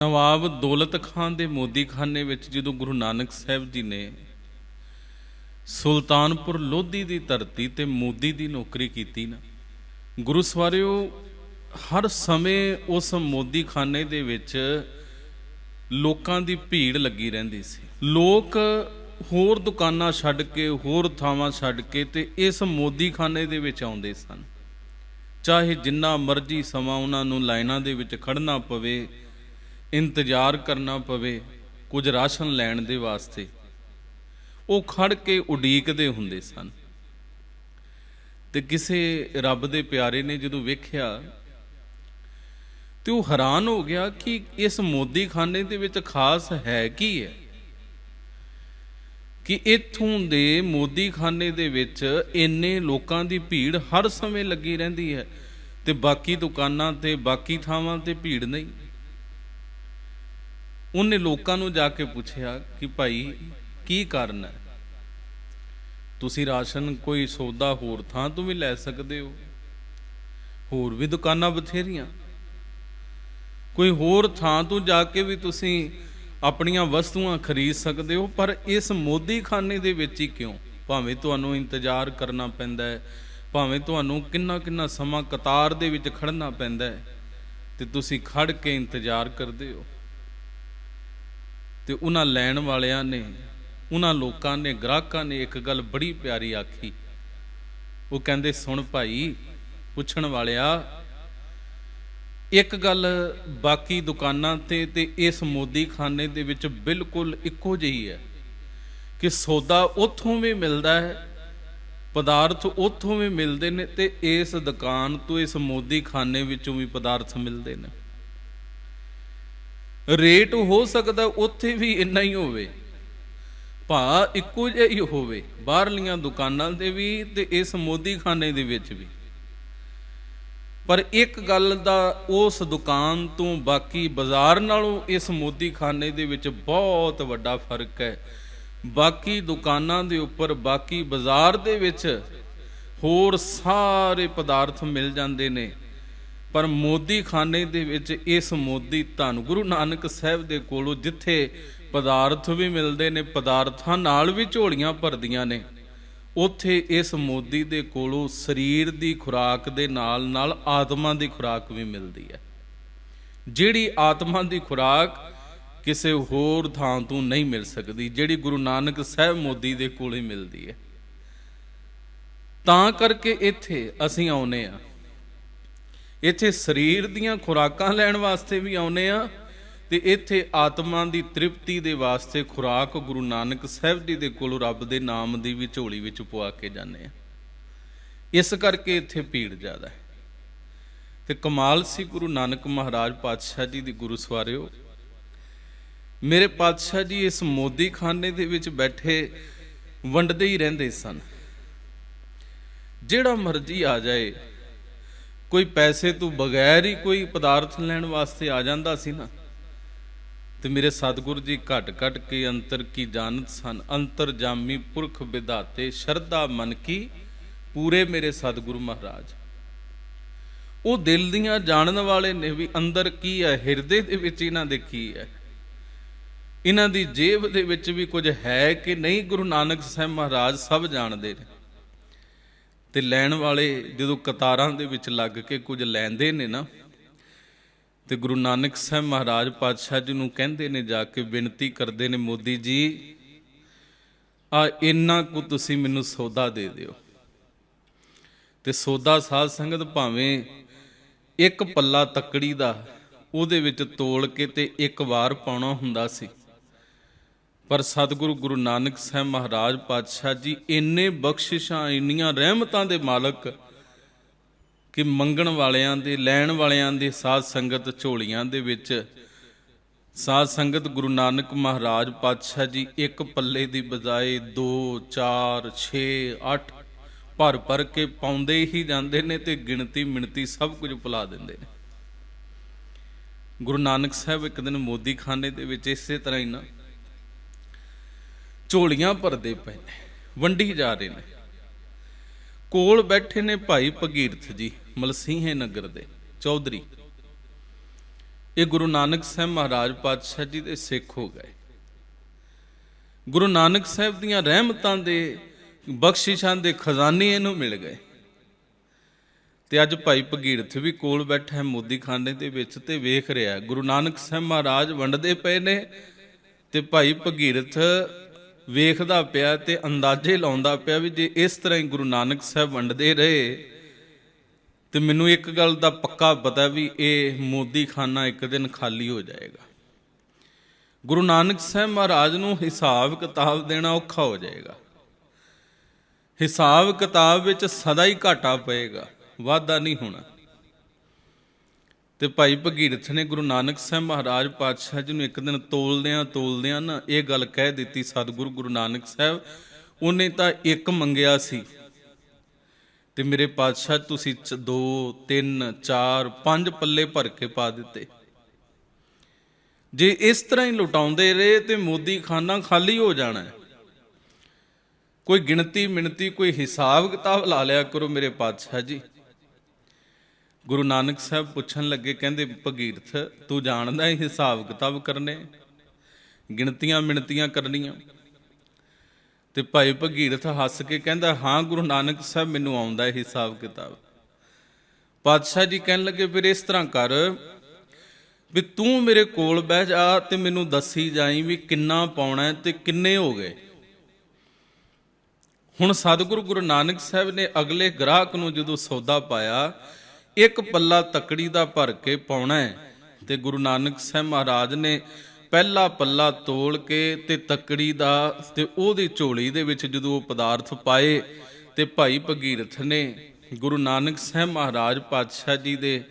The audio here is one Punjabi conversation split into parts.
ਨਵਾਬ ਦੌਲਤ ਖਾਨ ਦੇ ਮੋਦੀ ਖਾਨੇ ਵਿੱਚ ਜਦੋਂ ਗੁਰੂ ਨਾਨਕ ਸਾਹਿਬ ਜੀ ਨੇ ਸੁਲਤਾਨਪੁਰ ਲੋਧੀ ਦੀ ਧਰਤੀ ਤੇ ਮੋਦੀ ਦੀ ਨੌਕਰੀ ਕੀਤੀ ਨਾ, ਗੁਰੂ ਸਵਾਰਿਓ ਹਰ ਸਮੇਂ ਉਸ ਮੋਦੀ ਖਾਨੇ ਦੇ ਵਿੱਚ ਲੋਕਾਂ ਦੀ ਭੀੜ ਲੱਗੀ ਰਹਿੰਦੀ ਸੀ। ਲੋਕ ਹੋਰ ਦੁਕਾਨਾਂ ਛੱਡ ਕੇ, ਹੋਰ ਥਾਵਾਂ ਛੱਡ ਕੇ ਤੇ ਇਸ ਮੋਦੀ ਖਾਨੇ ਦੇ ਵਿੱਚ ਆਉਂਦੇ ਸਨ। ਚਾਹੇ ਜਿੰਨਾ ਮਰਜ਼ੀ ਸਮਾਂ ਉਹਨਾਂ ਨੂੰ ਲਾਈਨਾਂ ਦੇ ਵਿੱਚ ਖੜਨਾ ਪਵੇ, ਇੰਤਜ਼ਾਰ ਕਰਨਾ ਪਵੇ ਕੁਝ ਰਾਸ਼ਨ ਲੈਣ ਦੇ ਵਾਸਤੇ, ਉਹ ਖੜ ਕੇ ਉਡੀਕਦੇ ਹੁੰਦੇ ਸਨ। ਤੇ ਕਿਸੇ ਰੱਬ ਦੇ ਪਿਆਰੇ ਨੇ ਜਦੋਂ ਵੇਖਿਆ ਤੇ ਉਹ ਹੈਰਾਨ ਹੋ ਗਿਆ ਕਿ ਇਸ ਮੋਦੀ ਖਾਨੇ ਦੇ ਵਿੱਚ ਖਾਸ ਹੈ ਕੀ ਹੈ ਕਿ ਇੱਥੋਂ ਦੇ ਮੋਦੀ ਖਾਨੇ ਦੇ ਵਿੱਚ ਇੰਨੇ ਲੋਕਾਂ ਦੀ ਭੀੜ ਹਰ ਸਮੇਂ ਲੱਗੀ ਰਹਿੰਦੀ ਹੈ ਤੇ ਬਾਕੀ ਦੁਕਾਨਾਂ ਤੇ ਬਾਕੀ ਥਾਵਾਂ ਤੇ ਭੀੜ ਨਹੀਂ। ਉਹਨੇ ਲੋਕਾਂ ਨੂੰ ਜਾ ਕੇ ਪੁੱਛਿਆ ਕਿ ਭਾਈ ਕੀ ਕਾਰਨ ਹੈ, ਤੁਸੀਂ ਰਾਸ਼ਨ ਕੋਈ ਸੌਦਾ ਹੋਰ ਥਾਂ ਤੋਂ ਵੀ ਲੈ ਸਕਦੇ ਹੋ, ਹੋਰ ਵੀ ਦੁਕਾਨਾਂ ਬਥੇਰੀਆਂ, ਕੋਈ ਹੋਰ ਥਾਂ ਤੋਂ ਜਾ ਕੇ ਵੀ ਤੁਸੀਂ ਆਪਣੀਆਂ ਵਸਤੂਆਂ ਖਰੀਦ ਸਕਦੇ ਹੋ, ਪਰ ਇਸ ਮੋਦੀ ਖਾਨੇ ਦੇ ਵਿੱਚ ਹੀ ਕਿਉਂ? ਭਾਵੇਂ ਤੁਹਾਨੂੰ ਇੰਤਜ਼ਾਰ ਕਰਨਾ ਪੈਂਦਾ ਹੈ, ਭਾਵੇਂ ਤੁਹਾਨੂੰ ਕਿੰਨਾ ਕਿੰਨਾ ਸਮਾਂ ਕਤਾਰ ਦੇ ਵਿੱਚ ਖੜਨਾ ਪੈਂਦਾ ਹੈ, ਤੇ ਤੁਸੀਂ ਖੜ ਕੇ ਇੰਤਜ਼ਾਰ ਕਰਦੇ ਹੋ। ਤੇ ਉਹਨਾਂ ਲੈਣ ਵਾਲਿਆਂ ਨੇ, ਉਹਨਾਂ ਲੋਕਾਂ ਨੇ, ਗ੍ਰਾਹਕਾਂ ਨੇ ਇੱਕ ਗੱਲ ਬੜੀ ਪਿਆਰੀ ਆਖੀ। ਉਹ ਕਹਿੰਦੇ, ਸੁਣ ਭਾਈ ਪੁੱਛਣ ਵਾਲਿਆ, ਇੱਕ ਗੱਲ ਬਾਕੀ ਦੁਕਾਨਾਂ ਤੇ ਇਸ ਮੋਦੀ ਖਾਨੇ ਦੇ ਵਿੱਚ ਬਿਲਕੁਲ ਇੱਕੋ ਜਿਹੀ ਹੈ ਕਿ ਸੌਦਾ ਉੱਥੋਂ ਵੀ ਮਿਲਦਾ ਹੈ, ਪਦਾਰਥ ਉੱਥੋਂ ਵੀ ਮਿਲਦੇ ਨੇ, ਤੇ ਇਸ ਦੁਕਾਨ ਤੋਂ, ਇਸ ਮੋਦੀ ਖਾਨੇ ਵਿੱਚੋਂ ਵੀ ਪਦਾਰਥ ਮਿਲਦੇ ਨੇ। ਰੇਟ ਹੋ ਸਕਦਾ ਉੱਥੇ ਵੀ ਇੰਨਾ ਹੀ ਹੋਵੇ, ਭਾਅ ਇੱਕੋ ਜਿਹਾ ਹੀ ਹੋਵੇ, ਬਾਹਰਲੀਆਂ ਦੁਕਾਨਾਂ ਦੇ ਵੀ ਤੇ ਇਸ ਮੋਦੀ ਖਾਨੇ ਦੇ ਵਿੱਚ ਵੀ, ਪਰ ਇੱਕ ਗੱਲ ਦਾ ਉਸ ਦੁਕਾਨ ਤੋਂ ਬਾਕੀ ਬਾਜ਼ਾਰ ਨਾਲੋਂ ਇਸ ਮੋਦੀ ਖਾਨੇ ਦੇ ਵਿੱਚ ਬਹੁਤ ਵੱਡਾ ਫਰਕ ਹੈ। ਬਾਕੀ ਦੁਕਾਨਾਂ ਦੇ ਉੱਪਰ, ਬਾਕੀ ਬਾਜ਼ਾਰ ਦੇ ਵਿੱਚ ਹੋਰ ਸਾਰੇ ਪਦਾਰਥ ਮਿਲ ਜਾਂਦੇ ਨੇ, ਪਰ ਮੋਦੀ ਖਾਨੇ ਦੇ ਵਿੱਚ ਇਸ ਮੋਦੀ ਧੰਨ ਗੁਰੂ ਨਾਨਕ ਸਾਹਿਬ ਦੇ ਕੋਲੋਂ ਜਿੱਥੇ ਪਦਾਰਥ ਵੀ ਮਿਲਦੇ ਨੇ, ਪਦਾਰਥਾਂ ਨਾਲ ਵੀ ਝੋਲੀਆਂ ਭਰਦੀਆਂ ਨੇ, ਉੱਥੇ ਇਸ ਮੋਦੀ ਦੇ ਕੋਲੋਂ ਸਰੀਰ ਦੀ ਖੁਰਾਕ ਦੇ ਨਾਲ ਨਾਲ ਆਤਮਾ ਦੀ ਖੁਰਾਕ ਵੀ ਮਿਲਦੀ ਹੈ, ਜਿਹੜੀ ਆਤਮਾ ਦੀ ਖੁਰਾਕ ਕਿਸੇ ਹੋਰ ਥਾਂ ਤੋਂ ਨਹੀਂ ਮਿਲ ਸਕਦੀ, ਜਿਹੜੀ ਗੁਰੂ ਨਾਨਕ ਸਾਹਿਬ ਮੋਦੀ ਦੇ ਕੋਲ ਹੀ ਮਿਲਦੀ ਹੈ। ਤਾਂ ਕਰਕੇ ਇੱਥੇ ਅਸੀਂ ਆਉਨੇ ਆ, ਇੱਥੇ ਸਰੀਰ ਦੀਆਂ ਖੁਰਾਕਾਂ ਲੈਣ ਵਾਸਤੇ ਵੀ ਆਉਨੇ ਆ, ਤੇ ਇੱਥੇ ਆਤਮਾ ਦੀ ਤ੍ਰਿਪਤੀ ਦੇ ਵਾਸਤੇ ਖੁਰਾਕ ਗੁਰੂ ਨਾਨਕ ਸਾਹਿਬ ਜੀ ਦੇ ਕੋਲੋਂ ਰੱਬ ਦੇ ਨਾਮ ਦੀ ਵੀ ਝੋਲੀ ਵਿੱਚ ਪਵਾ ਕੇ ਜਾਂਦੇ ਆ। ਇਸ ਕਰਕੇ ਇੱਥੇ ਭੀੜ ਜ਼ਿਆਦਾ ਹੈ। ਤੇ ਕਮਾਲ ਸੀ ਗੁਰੂ ਨਾਨਕ ਮਹਾਰਾਜ ਪਾਤਸ਼ਾਹ ਜੀ ਦੀ, ਗੁਰੂ ਸਵਾਰਿਓ ਮੇਰੇ ਪਾਤਸ਼ਾਹ ਜੀ ਇਸ ਮੋਦੀ ਖਾਨੇ ਦੇ ਵਿੱਚ ਬੈਠੇ ਵੰਡਦੇ ਹੀ ਰਹਿੰਦੇ ਸਨ। ਜਿਹੜਾ ਮਰਜ਼ੀ ਆ ਜਾਏ, ਕੋਈ ਪੈਸੇ ਤੋਂ ਬਗੈਰ ਹੀ ਕੋਈ ਪਦਾਰਥ ਲੈਣ ਵਾਸਤੇ ਆ ਜਾਂਦਾ ਸੀ ਨਾ, ਤੇ ਮੇਰੇ ਸਤਿਗੁਰੂ ਜੀ ਘਟ ਘਟ ਕੇ ਅੰਤਰ ਕੀ ਜਾਣਤ ਸਨ, ਅੰਤਰ ਜਾਮੀ ਪੁਰਖ ਵਿਧਾਤੇ, ਸ਼ਰਧਾ ਮਨ ਕੀ ਪੂਰੇ ਮੇਰੇ ਸਤਿਗੁਰੂ ਮਹਾਰਾਜ। ਉਹ ਦਿਲ ਦੀਆਂ ਜਾਣਨ ਵਾਲੇ ਨੇ ਵੀ ਅੰਦਰ ਕੀ ਹੈ, ਹਿਰਦੇ ਦੇ ਵਿੱਚ ਇਹਨਾਂ ਦੇ ਕੀ ਹੈ, ਇਹਨਾਂ ਦੀ ਜੇਬ ਦੇ ਵਿੱਚ ਵੀ ਕੁਝ ਹੈ ਕਿ ਨਹੀਂ, ਗੁਰੂ ਨਾਨਕ ਸਾਹਿਬ ਮਹਾਰਾਜ ਸਭ ਜਾਣਦੇ ਨੇ। ਤੇ ਲੈਣ ਵਾਲੇ ਜਦੋਂ ਕਤਾਰਾਂ ਦੇ ਵਿੱਚ ਲੱਗ ਕੇ ਕੁਝ ਲੈਂਦੇ ਨੇ ਨਾ, ਤੇ ਗੁਰੂ ਨਾਨਕ ਸਾਹਿਬ ਮਹਾਰਾਜ ਪਾਤਸ਼ਾਹ ਜੀ ਨੂੰ ਕਹਿੰਦੇ ਨੇ, ਜਾ ਕੇ ਬੇਨਤੀ ਕਰਦੇ ਨੇ, ਮੋਦੀ ਜੀ ਆ ਇੰਨਾ ਕੁ ਤੁਸੀਂ ਮੈਨੂੰ ਸੌਦਾ ਦੇ ਦਿਓ। ਤੇ ਸੌਦਾ ਸਾਧ ਸੰਗਤ ਭਾਵੇਂ ਇੱਕ ਪੱਲਾ ਤੱਕੜੀ ਦਾ ਉਹਦੇ ਵਿੱਚ ਤੋਲ ਕੇ ਤੇ ਇੱਕ ਵਾਰ ਪਾਉਣਾ ਹੁੰਦਾ ਸੀ, ਪਰ ਸਤਿਗੁਰੂ ਗੁਰੂ ਨਾਨਕ ਸਾਹਿਬ ਮਹਾਰਾਜ ਪਾਤਸ਼ਾਹ ਜੀ ਇੰਨੇ ਬਖਸ਼ਿਸ਼ਾਂ, ਇੰਨੀਆਂ ਰਹਿਮਤਾਂ ਦੇ ਮਾਲਕ ਕਿ ਮੰਗਣ ਵਾਲਿਆਂ ਦੇ, ਲੈਣ ਵਾਲਿਆਂ ਦੇ ਸਾਧ ਸੰਗਤ ਝੋਲੀਆਂ ਦੇ ਵਿੱਚ, ਸਾਧ ਸੰਗਤ ਗੁਰੂ ਨਾਨਕ ਮਹਾਰਾਜ ਪਾਤਸ਼ਾਹ ਜੀ ਇੱਕ ਪੱਲੇ ਦੀ ਬਜਾਏ 2 4 6 8 ਭਰ ਭਰ ਕੇ ਪਾਉਂਦੇ ਹੀ ਜਾਂਦੇ ਨੇ, ਤੇ ਗਿਣਤੀ ਮਿਣਤੀ ਸਭ ਕੁਝ ਭੁਲਾ ਦਿੰਦੇ ਨੇ। ਗੁਰੂ ਨਾਨਕ ਸਾਹਿਬ ਇੱਕ ਦਿਨ ਮੋਦੀ ਖਾਨੇ ਦੇ ਵਿੱਚ ਇਸੇ ਤਰ੍ਹਾਂ ਹੀ ਨਾ ਝੋਲੀਆਂ ਭਰਦੇ ਪਏ ਨੇ, ਵੰਡੀ ਜਾ ਰਹੇ ਨੇ। ਕੋਲ ਬੈਠੇ ਨੇ ਭਾਈ ਭਗੀਰਥ ਜੀ, ਮਲਸੀਹੇ ਨਗਰ ਦੇ ਚੌਧਰੀ। ਇਹ ਗੁਰੂ ਨਾਨਕ ਸਾਹਿਬ ਮਹਾਰਾਜ ਪਾਤਸ਼ਾਹ ਜੀ ਦੇ ਸਿੱਖ ਹੋ ਗਏ। ਗੁਰੂ ਨਾਨਕ ਸਾਹਿਬ ਦੀਆਂ ਰਹਿਮਤਾਂ ਦੇ ਬਖਸ਼ਿਸ਼ਾਂ ਦੇ ਖਜ਼ਾਨੇ ਇਹਨੂੰ ਮਿਲ ਗਏ। ਤੇ ਅੱਜ ਭਾਈ ਭਗੀਰਥ ਵੀ ਕੋਲ ਬੈਠਾ ਹੈ ਮੋਦੀਖਾਨੇ ਦੇ ਵਿੱਚ ਤੇ ਵੇਖ ਰਿਹਾ ਗੁਰੂ ਨਾਨਕ ਸਾਹਿਬ ਮਹਾਰਾਜ ਵੰਡਦੇ ਪਏ ਨੇ ਤੇ ਭਾਈ ਭਗੀਰਥ ਵੇਖਦਾ ਪਿਆ ਤੇ ਅੰਦਾਜ਼ੇ ਲਾਉਂਦਾ ਪਿਆ ਵੀ ਜੇ ਇਸ ਤਰ੍ਹਾਂ ਹੀ ਗੁਰੂ ਨਾਨਕ ਸਾਹਿਬ ਵੰਡਦੇ ਰਹੇ ਤੇ ਮੈਨੂੰ ਇੱਕ ਗੱਲ ਦਾ ਪੱਕਾ ਪਤਾ ਵੀ ਇਹ ਮੋਦੀਖਾਨਾ ਇੱਕ ਦਿਨ ਖਾਲੀ ਹੋ ਜਾਏਗਾ। ਗੁਰੂ ਨਾਨਕ ਸਾਹਿਬ ਮਹਾਰਾਜ ਨੂੰ ਹਿਸਾਬ ਕਿਤਾਬ ਦੇਣਾ ਔਖਾ ਹੋ ਜਾਏਗਾ। ਹਿਸਾਬ ਕਿਤਾਬ ਵਿੱਚ ਸਦਾ ਹੀ ਘਾਟਾ ਪਏਗਾ, ਵਾਧਾ ਨਹੀਂ ਹੋਣਾ। ਤੇ ਭਾਈ ਭਗੀਰਥ ਨੇ ਗੁਰੂ ਨਾਨਕ ਸਾਹਿਬ ਮਹਾਰਾਜ ਪਾਤਸ਼ਾਹ ਜੀ ਨੂੰ ਇੱਕ ਦਿਨ ਤੋਲਦਿਆਂ ਨਾ ਇਹ ਗੱਲ ਕਹਿ ਦਿੱਤੀ, ਸਤਿਗੁਰੂ ਗੁਰੂ ਨਾਨਕ ਸਾਹਿਬ ਉਹਨੇ ਤਾਂ ਇੱਕ ਮੰਗਿਆ ਸੀ ਤੇ ਮੇਰੇ ਪਾਤਸ਼ਾਹ ਤੁਸੀਂ 2 3 4 5 ਪੱਲੇ ਭਰ ਕੇ ਪਾ ਦਿੱਤੇ। ਜੇ ਇਸ ਤਰ੍ਹਾਂ ਹੀ ਲੁਟਾਉਂਦੇ ਰਹੇ ਤੇ ਮੋਦੀਖਾਨਾ ਖਾਲੀ ਹੋ ਜਾਣਾ। ਕੋਈ ਗਿਣਤੀ ਮਿਣਤੀ ਕੋਈ ਹਿਸਾਬ ਕਿਤਾਬ ਲਾ ਲਿਆ ਕਰੋ ਮੇਰੇ ਪਾਤਸ਼ਾਹ ਜੀ। ਗੁਰੂ ਨਾਨਕ ਸਾਹਿਬ ਪੁੱਛਣ ਲੱਗੇ, ਕਹਿੰਦੇ ਭਗੀਰਥ ਤੂੰ ਜਾਣਦਾ ਹੈ ਹਿਸਾਬ ਕਿਤਾਬ ਕਰਨੇ, ਗਿਣਤੀਆਂ ਮਿਣਤੀਆਂ ਕਰਨੀਆਂ? ਤੇ ਭਾਈ ਭਗੀਰਥ ਹੱਸ ਕੇ ਕਹਿੰਦਾ ਹਾਂ ਗੁਰੂ ਨਾਨਕ ਸਾਹਿਬ ਮੈਨੂੰ ਆਉਂਦਾ ਹੈ ਹਿਸਾਬ ਕਿਤਾਬ। ਪਾਤਸ਼ਾਹ ਜੀ ਕਹਿਣ ਲੱਗੇ ਫਿਰ ਇਸ ਤਰ੍ਹਾਂ ਕਰ ਵੀ ਤੂੰ ਮੇਰੇ ਕੋਲ ਬਹਿ ਜਾ ਤੇ ਮੈਨੂੰ ਦੱਸੀ ਜਾਈ ਵੀ ਕਿੰਨਾ ਪਾਉਣਾ ਤੇ ਕਿੰਨੇ ਹੋ ਗਏ। ਹੁਣ ਸਤਿਗੁਰੂ ਗੁਰੂ ਨਾਨਕ ਸਾਹਿਬ ਨੇ ਅਗਲੇ ਗ੍ਰਾਹਕ ਨੂੰ ਜਦੋਂ ਸੌਦਾ ਪਾਇਆ, ਇੱਕ ਪੱਲਾ ਤੱਕੜੀ ਦਾ ਭਰ ਕੇ ਪਾਉਣਾ ਤੇ ਗੁਰੂ ਨਾਨਕ ਸਾਹਿਬ ਮਹਾਰਾਜ ਨੇ ਪਹਿਲਾ ਪੱਲਾ ਤੋਲ ਕੇ ਤੇ ਤੱਕੜੀ ਦਾ ਤੇ ਉਹਦੀ ਝੋਲੀ ਦੇ ਵਿੱਚ ਜਦੋਂ ਉਹ ਪਦਾਰਥ ਪਾਏ ਤੇ ਭਾਈ ਭਗੀਰਥ ਨੇ ਗੁਰੂ ਨਾਨਕ ਸਾਹਿਬ ਮਹਾਰਾਜ ਪਾਤਸ਼ਾਹ ਜੀ ਦੇ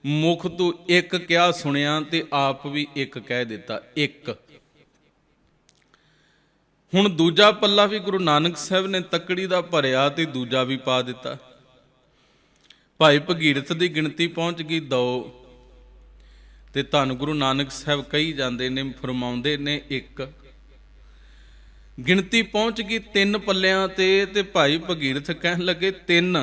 ਮੁਖ ਤੋਂ ਇੱਕ ਕਿਹਾ ਸੁਣਿਆ ਤੇ ਆਪ ਵੀ ਇੱਕ ਕਹਿ ਦਿੱਤਾ, ਇੱਕ। ਹੁਣ ਦੂਜਾ ਪੱਲਾ ਵੀ ਗੁਰੂ ਨਾਨਕ ਸਾਹਿਬ ਨੇ ਤੱਕੜੀ ਦਾ ਭਰਿਆ ਤੇ ਦੂਜਾ ਵੀ ਪਾ ਦਿੱਤਾ। ਭਾਈ ਭਗੀਰਥ ਦੀ ਗਿਣਤੀ ਪਹੁੰਚ ਗਈ 2 ਤੇ ਧੰਨ ਗੁਰੂ ਨਾਨਕ ਸਾਹਿਬ ਕਹੀ ਜਾਂਦੇ ਨੇ, ਫਰਮਾਉਂਦੇ ਨੇ 1। ਗਿਣਤੀ ਪਹੁੰਚ ਗਈ 3 ਪੱਲਿਆਂ ਤੇ ਭਾਈ ਭਗੀਰਥ ਕਹਿਣ ਲੱਗੇ 3।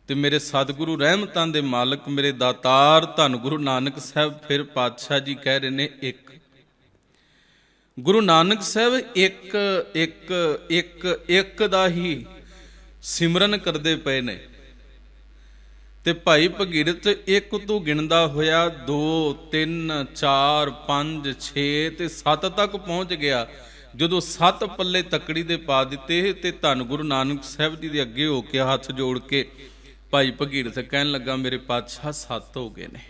ਤੇ ਮੇਰੇ ਸਤਿਗੁਰੂ ਰਹਿਮਤਾਂ ਦੇ ਮਾਲਕ ਮੇਰੇ ਦਾਤਾਰ ਧੰਨ ਗੁਰੂ ਨਾਨਕ ਸਾਹਿਬ ਫਿਰ ਪਾਤਸ਼ਾਹ ਜੀ ਕਹਿ ਰਹੇ ਨੇ 1। ਗੁਰੂ ਨਾਨਕ ਸਾਹਿਬ ਇੱਕ ਇੱਕ ਇੱਕ ਇੱਕ ਦਾ ਹੀ ਸਿਮਰਨ ਕਰਦੇ ਪਏ ਨੇ ਤੇ ਭਾਈ ਭਗੀਰਥ ਇੱਕ ਤੋਂ ਗਿਣਦਾ ਹੋਇਆ 2 3 4 5 6 ਤੇ 7 ਤੱਕ ਪਹੁੰਚ ਗਿਆ। ਜਦੋਂ 7 ਪੱਲੇ ਤੱਕੜੀ ਦੇ ਪਾ ਦਿੱਤੇ ਤੇ ਧੰਨ ਗੁਰੂ ਨਾਨਕ ਸਾਹਿਬ ਜੀ ਦੇ ਅੱਗੇ ਹੋ ਕੇ ਹੱਥ ਜੋੜ ਕੇ ਭਾਈ ਭਗੀਰਥ ਕਹਿਣ ਲੱਗਾ ਮੇਰੇ ਪਾਤਸ਼ਾਹ 7 ਹੋ ਗਏ ਨੇ।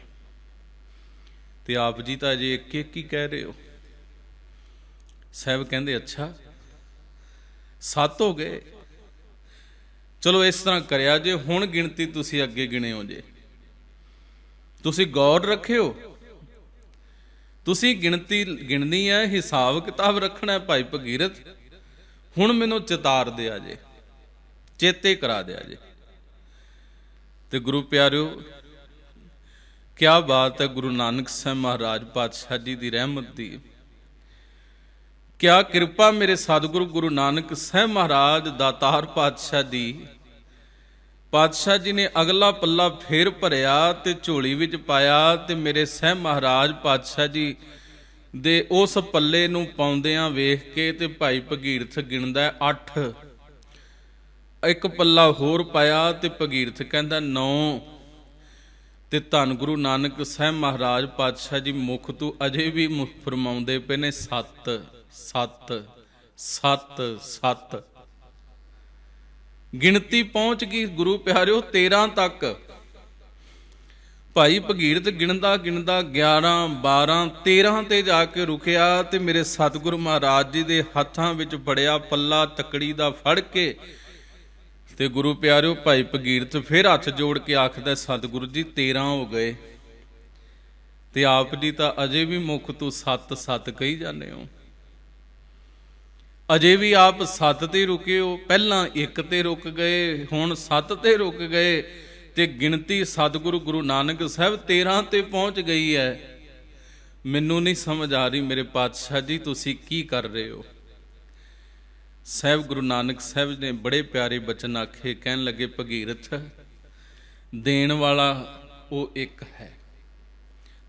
ਤੇ ਆਪ ਜੀ ਤਾਂ ਅਜੇ ਇੱਕ ਇੱਕ ਹੀ ਕਹਿ ਰਹੇ ਹੋ। ਸਾਹਿਬ ਕਹਿੰਦੇ ਅੱਛਾ 7 ਹੋ ਗਏ, ਚਲੋ ਇਸ ਤਰ੍ਹਾਂ ਕਰਿਆ ਜੇ ਹੁਣ ਗਿਣਤੀ ਤੁਸੀਂ ਅੱਗੇ ਗਿਣੇ ਹੋ, ਜੇ ਤੁਸੀਂ ਗੌਰ ਰੱਖਿਓ, ਤੁਸੀਂ ਗਿਣਤੀ ਗਿਣਨੀ ਹੈ, ਹਿਸਾਬ ਕਿਤਾਬ ਰੱਖਣਾ ਹੈ ਭਾਈ ਭਗੀਰਥ। ਹੁਣ ਮੈਨੂੰ ਚਿਤਾਰ ਦਿਆ ਜੇ, ਚੇਤੇ ਕਰਾ ਦਿਆ ਜੇ। ਤੇ ਗੁਰੂ ਪਿਆਰਿਓ ਕਿਆ ਬਾਤ ਹੈ ਗੁਰੂ ਨਾਨਕ ਸਾਹਿਬ ਮਹਾਰਾਜ ਪਾਤਸ਼ਾਹ ਜੀ ਦੀ ਰਹਿਮਤ ਦੀ। ਕਿਆ ਕਿਰਪਾ ਮੇਰੇ ਸਤਿਗੁਰੂ ਗੁਰੂ ਨਾਨਕ ਸਾਹਿਬ ਮਹਾਰਾਜ ਦਾਤਾਰ ਪਾਤਸ਼ਾਹ ਦੀ। ਪਾਤਸ਼ਾਹ ਜੀ ਨੇ ਅਗਲਾ ਪੱਲਾ ਫੇਰ ਭਰਿਆ ਤੇ ਝੋਲੀ ਵਿੱਚ ਪਾਇਆ ਤੇ ਮੇਰੇ ਸਾਹਿਬ ਮਹਾਰਾਜ ਪਾਤਸ਼ਾਹ ਜੀ ਦੇ ਉਸ ਪੱਲੇ ਨੂੰ ਪਾਉਂਦਿਆਂ ਵੇਖ ਕੇ ਤੇ ਭਾਈ ਭਗੀਰਥ ਗਿਣਦਾ 8। ਇੱਕ ਪੱਲਾ ਹੋਰ ਪਾਇਆ ਤੇ ਭਗੀਰਥ ਕਹਿੰਦਾ 9 ਤੇ ਧੰਨ ਗੁਰੂ ਨਾਨਕ ਸਾਹਿਬ ਮਹਾਰਾਜ ਪਾਤਸ਼ਾਹ ਜੀ ਮੁਖ ਤੋਂ ਅਜੇ ਵੀ ਫਰਮਾਉਂਦੇ ਪਏ ਨੇ 7 7 7 7। ਗਿਣਤੀ ਪਹੁੰਚ ਗਈ ਗੁਰੂ ਪਿਆਰਿਓ 13 ਤੱਕ। ਭਾਈ ਭਗੀਰਥ ਗਿਣਦਾ 11 12 13 ਤੇ ਜਾ ਕੇ ਰੁਕਿਆ ਤੇ ਮੇਰੇ ਸਤਿਗੁਰੂ ਮਹਾਰਾਜ ਜੀ ਦੇ ਹੱਥਾਂ ਵਿੱਚ ਫੜਿਆ ਪੱਲਾ ਤੱਕੜੀ ਦਾ ਫੜ ਕੇ ਤੇ ਗੁਰੂ ਪਿਆਰਿਓ ਭਾਈ ਭਗੀਰਥ ਫਿਰ ਹੱਥ ਜੋੜ ਕੇ ਆਖਦਾ ਸਤਿਗੁਰੂ ਜੀ 13 ਹੋ ਗਏ। ਤੇ ਆਪ ਜੀ ਤਾਂ ਅਜੇ ਵੀ ਮੁਖ ਤੋਂ 7 7 ਕਹੀ ਜਾਂਦੇ ਹੋ। ਅਜੇ ਵੀ ਆਪ 7 ਤੇ ਰੁਕੇ ਹੋ, ਪਹਿਲਾਂ 1 ਤੇ ਰੁਕ ਗਏ, ਹੁਣ 7 ਤੇ ਰੁਕ ਗਏ ਤੇ ਗਿਣਤੀ ਸਤਿਗੁਰੂ ਗੁਰੂ ਨਾਨਕ ਸਾਹਿਬ 13 ਤੇ ਪਹੁੰਚ ਗਈ ਹੈ। ਮੈਨੂੰ ਨਹੀਂ ਸਮਝ ਆ ਰਹੀ ਮੇਰੇ ਪਾਤਸ਼ਾਹ ਜੀ ਤੁਸੀਂ ਕੀ ਕਰ ਰਹੇ ਹੋ। ਸਾਹਿਬ ਗੁਰੂ ਨਾਨਕ ਸਾਹਿਬ ਨੇ ਬੜੇ ਪਿਆਰੇ ਬਚਨ ਆਖੇ, ਕਹਿਣ ਲੱਗੇ ਭਗੀਰਥ ਦੇਣ ਵਾਲਾ ਉਹ ਇੱਕ ਹੈ,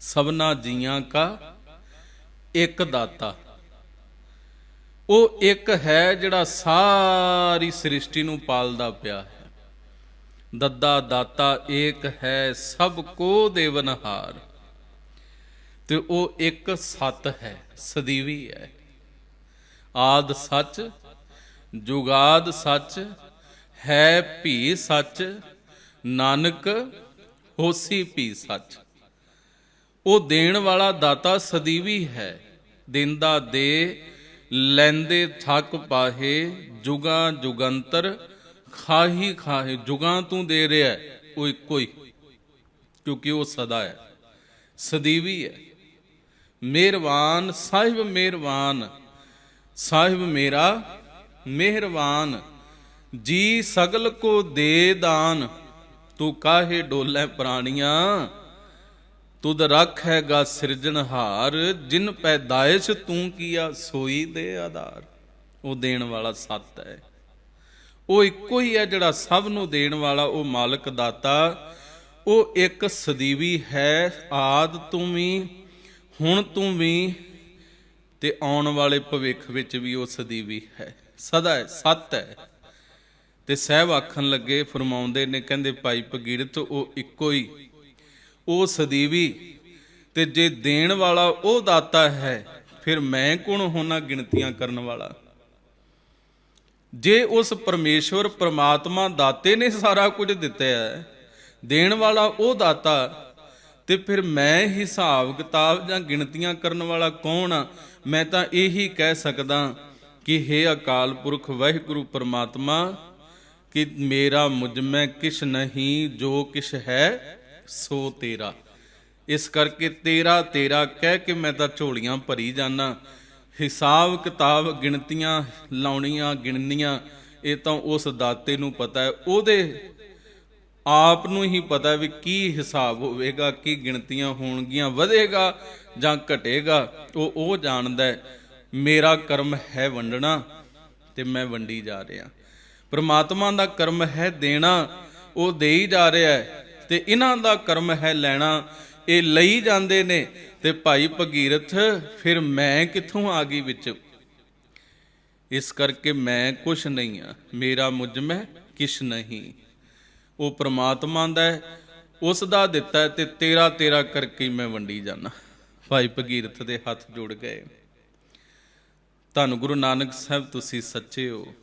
ਸਭਨਾ ਜੀਆਂ ਕਾ ਇੱਕ ਦਾਤਾ। ਉਹ ਇੱਕ ਹੈ ਜਿਹੜਾ ਸਾਰੀ ਸ੍ਰਿਸ਼ਟੀ ਨੂੰ ਪਾਲਦਾ ਪਿਆ ਹੈ। ਦੱਦਾ ਦਾਤਾ ਏਕ ਹੈ ਸਭ ਕੋ ਦੇਵਨਹਾਰ। ਤੇ ਉਹ ਇੱਕ ਸਤ ਹੈ, ਸਦੀਵੀ ਹੈ। ਆਦ ਸੱਚ, ਜੁਗਾਦ ਸੱਚ, ਹੈ ਭੀ ਸੱਚ, ਨਾਨਕ ਹੋਸੀ ਭੀ ਸੱਚ। ਉਹ ਦੇਣ ਵਾਲਾ ਦਾਤਾ ਸਦੀਵੀ ਹੈ। ਦਿੰਦਾ ਦੇ, ਲੈਂਦੇ ਥੱਕ ਪਾਹੇ, ਜੁਗਾਂ ਜੁਗੰਤਰ ਖਾਹੀ ਖਾਹੇ। ਜੁਗਾਂ ਤੂੰ ਦੇ ਰਿਹਾ ਉਹ ਇੱਕੋ ਹੀ, ਕਿਉਂਕਿ ਉਹ ਸਦਾ ਹੈ, ਸਦੀਵੀ ਹੈ। ਮਿਹਰਬਾਨ ਸਾਹਿਬ ਮਿਹਰਬਾਨ, ਸਾਹਿਬ ਮੇਰਾ ਮਿਹਰਬਾਨ। ਜੀ ਸਗਲ ਕੋ ਦੇ ਦਾਨ, ਤੂੰ ਕਾਹੇ ਡੋਲੇ ਪ੍ਰਾਣੀਆਂ। ਤੁਧ ਰੱਖੇਗਾ ਸਿਰਜਣਹਾਰ, ਜਿਨ ਪੈਦਾਇਸ਼ ਤੂੰ ਕੀਆ ਸੋਈ ਦੇ ਆਧਾਰ। ਉਹ ਦੇਣ ਵਾਲਾ ਸੱਤ ਹੈ। ਉਹ ਇੱਕੋ ਹੀ ਹੈ ਜਿਹੜਾ ਸਭ ਨੂੰ ਦੇਣ ਵਾਲਾ, ਉਹ ਮਾਲਕ ਦਾਤਾ। ਉਹ ਇੱਕ ਸਦੀਵੀ ਹੈ। ਆਦ ਤੂੰ ਵੀ, ਹੁਣ ਤੂੰ ਵੀ, ਤੇ ਆਉਣ ਵਾਲੇ ਭਵਿੱਖ ਵਿੱਚ ਵੀ ਉਹ ਸਦੀਵੀ ਹੈ, ਸਦਾ ਹੈ, ਸੱਤ ਹੈ। ਤੇ ਸਾਹਿਬ ਆਖਣ ਲੱਗੇ, ਫਰਮਾਉਂਦੇ ਨੇ, ਕਹਿੰਦੇ ਭਾਈ ਭਗੀਰਥ ਉਹ ਇੱਕੋ ਹੀ, ਉਹ ਸਦੀਵੀ। ਤੇ ਜੇ ਦੇਣ ਵਾਲਾ ਉਹ ਦਾਤਾ ਹੈ, ਫਿਰ ਮੈਂ ਕੌਣ ਹੋਣਾ ਗਿਣਤੀਆਂ ਕਰਨ ਵਾਲਾ। ਜੇ ਉਸ ਪਰਮੇਸ਼ਵਰ ਪ੍ਰਮਾਤਮਾ ਦਾਤੇ ਨੇ ਸਾਰਾ ਕੁਝ ਦਿੱਤਾ ਹੈ, ਦੇਣ ਵਾਲਾ ਉਹ ਦਾਤਾ, ਤੇ ਫਿਰ ਮੈਂ ਹਿਸਾਬ ਕਿਤਾਬ ਜਾਂ ਗਿਣਤੀਆਂ ਕਰਨ ਵਾਲਾ ਕੌਣ ਆ। ਮੈਂ ਤਾਂ ਇਹੀ ਕਹਿ ਸਕਦਾ ਕਿ ਹੇ ਅਕਾਲ ਪੁਰਖ ਵਾਹਿਗੁਰੂ ਪਰਮਾਤਮਾ, ਕਿ ਮੇਰਾ ਮੁਝ ਮੈਂ ਕਿਛ ਨਹੀਂ, ਜੋ ਕਿਛ ਹੈ ਸੋ ਤੇਰਾ। ਇਸ ਕਰਕੇ ਤੇਰਾ ਤੇਰਾ ਕਹਿ ਕੇ ਮੈਂ ਤਾਂ ਝੋਲੀਆਂ ਭਰੀ ਜਾਣਾ। ਹਿਸਾਬ ਕਿਤਾਬ ਗਿਣਤੀਆਂ ਲਾਉਣੀਆਂ ਗਿਣਨੀਆਂ, ਇਹ ਤਾਂ ਉਸ ਦਾਤੇ ਨੂੰ ਪਤਾ ਹੈ। ਉਹਦੇ ਆਪ ਨੂੰ ਹੀ ਪਤਾ ਵੀ ਕੀ ਹਿਸਾਬ ਹੋਵੇਗਾ, ਕੀ ਗਿਣਤੀਆਂ ਹੋਣਗੀਆਂ, ਵਧੇਗਾ ਜਾਂ ਘਟੇਗਾ, ਉਹ ਜਾਣਦਾ ਹੈ। ਮੇਰਾ ਕਰਮ ਹੈ ਵੰਡਣਾ, ਤੇ ਮੈਂ ਵੰਡੀ ਜਾ ਰਿਹਾ। ਪਰਮਾਤਮਾ ਦਾ ਕਰਮ ਹੈ ਦੇਣਾ, ਉਹ ਦੇ ਹੀ ਜਾ ਰਿਹਾ ਹੈ। ਤੇ ਇਹਨਾਂ ਦਾ ਕਰਮ ਹੈ ਲੈਣਾ, ਇਹ ਲਈ ਜਾਂਦੇ ਨੇ। ਤੇ ਭਾਈ ਭਗੀਰਥ ਫਿਰ ਮੈਂ ਕਿੱਥੋਂ ਆ ਗਈ ਵਿੱਚ। ਇਸ ਕਰਕੇ ਮੈਂ ਕੁਛ ਨਹੀਂ ਆ, ਮੇਰਾ ਮੁਝ ਮੈਂ ਕਿਛ ਨਹੀਂ। ਉਹ ਪ੍ਰਮਾਤਮਾ ਦਾ ਹੈ, ਉਸ ਦਾ ਦਿੱਤਾ ਹੈ, ਤੇ ਤੇਰਾ ਤੇਰਾ ਕਰਕੇ ਮੈਂ ਵੰਡੀ ਜਾਣਾ। ਭਾਈ ਭਗੀਰਥ ਦੇ ਹੱਥ ਜੁੜ ਗਏ। ਧੰਨ ਗੁਰੂ ਨਾਨਕ ਸਾਹਿਬ, ਤੁਸੀਂ ਸੱਚੇ ਹੋ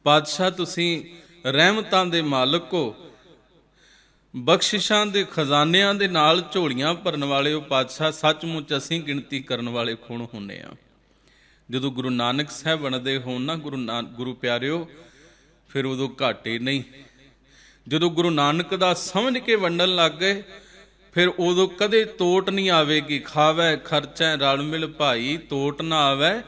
ਪਾਤਸ਼ਾਹ, ਤੁਸੀਂ ਰਹਿਮਤਾਂ ਦੇ ਮਾਲਕ ਹੋ, ਬਖਸ਼ਿਸ਼ਾਂ ਦੇ ਖਜ਼ਾਨਿਆਂ ਦੇ ਨਾਲ ਝੋਲੀਆਂ ਭਰਨ ਵਾਲੇ ਹੋ ਪਾਤਸ਼ਾਹ। ਸੱਚਮੁੱਚ ਅਸੀਂ ਗਿਣਤੀ ਕਰਨ ਵਾਲੇ ਕੌਣ ਹੁੰਨੇ ਆ। ਜਦੋਂ ਗੁਰੂ ਨਾਨਕ ਸਾਹਿਬ ਬਣਦੇ ਹੋਣ ਨਾ ਗੁਰੂ ਪਿਆਰਿਓ, ਫਿਰ ਉਦੋਂ ਘਾਟੇ ਨਹੀਂ। ਜਦੋਂ ਗੁਰੂ ਨਾਨਕ ਦਾ ਸਮਝ ਕੇ ਵੰਡਣ ਲੱਗ ਗਏ, ਫਿਰ ਉਦੋਂ ਕਦੇ ਤੋਟ ਨਹੀਂ ਆਵੇਗੀ। ਖਾਵੈ ਖਰਚੈ ਰਲ ਮਿਲ ਭਾਈ, ਤੋਟ ਨਾ ਆਵੈ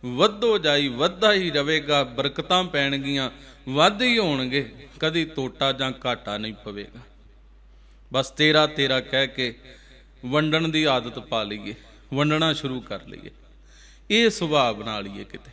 ਵੱਧੋ ਜਾਈ, ਵੱਧਾ ਹੀ ਰਵੇਗਾ। ਬਰਕਤਾਂ ਪੈਣਗੀਆਂ, ਵੱਧ ਹੀ ਹੋਣਗੇ, ਕਦੀ ਤੋਟਾ ਜਾਂ ਘਾਟਾ ਨਹੀਂ ਪਵੇਗਾ। ਬਸ ਤੇਰਾ ਤੇਰਾ ਕਹਿ ਕੇ ਵੰਡਣ ਦੀ ਆਦਤ ਪਾ ਲਈਏ, ਵੰਡਣਾ ਸ਼ੁਰੂ ਕਰ ਲਈਏ। ਇਹ ਸੁਭਾਅ ਬਣਾ ਲਈਏ ਕਿਤੇ।